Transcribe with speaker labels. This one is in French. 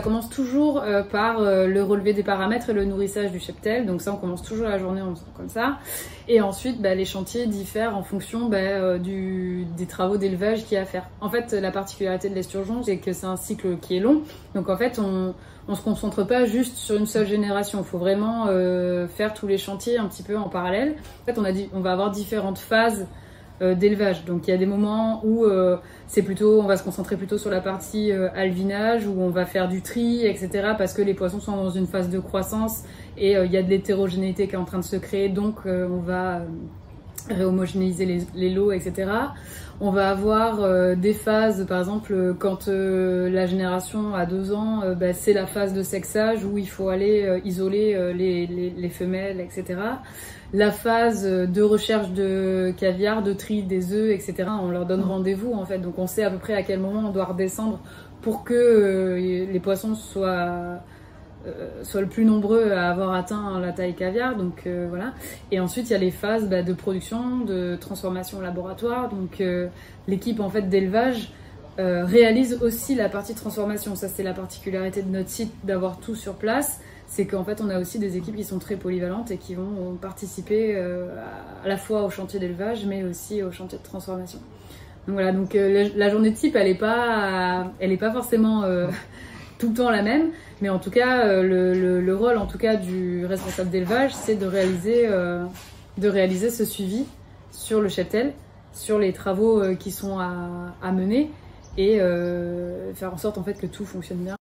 Speaker 1: commence toujours par le relevé des paramètres et le nourrissage du cheptel. Donc ça, on commence toujours la journée en faisant comme ça. Et ensuite, les chantiers diffèrent en fonction des travaux d'élevage qu'il y a à faire. En fait, la particularité de l'esturgeon, c'est que c'est un cycle qui est long. Donc en fait, on se concentre pas juste sur une seule génération. Il faut vraiment faire tous les chantiers un petit peu en parallèle. En fait, on va avoir différentes phases d'élevage. Donc il y a des moments où on va se concentrer plutôt sur la partie alvinage, où on va faire du tri, etc. parce que les poissons sont dans une phase de croissance et il y a de l'hétérogénéité qui est en train de se créer, donc on va réhomogénéiser les lots, etc. On va avoir des phases, par exemple, quand la génération a 2 ans, c'est la phase de sexage où il faut aller isoler les femelles, etc. La phase de recherche de caviar, de tri des œufs, etc. On leur donne rendez-vous en fait, donc on sait à peu près à quel moment on doit redescendre pour que les poissons soient le plus nombreux à avoir atteint la taille caviar, donc voilà. Et ensuite il y a les phases de production, de transformation au laboratoire, donc l'équipe en fait d'élevage réalise aussi la partie transformation. Ça c'est la particularité de notre site, d'avoir tout sur place. C'est qu'en fait on a aussi des équipes qui sont très polyvalentes et qui vont participer à la fois au chantier d'élevage mais aussi au chantier de transformation. Donc voilà, donc la journée type elle est pas forcément tout le temps la même, mais en tout cas le rôle en tout cas du responsable d'élevage, c'est de réaliser ce suivi sur le cheptel, sur les travaux qui sont à mener et faire en sorte en fait que tout fonctionne bien.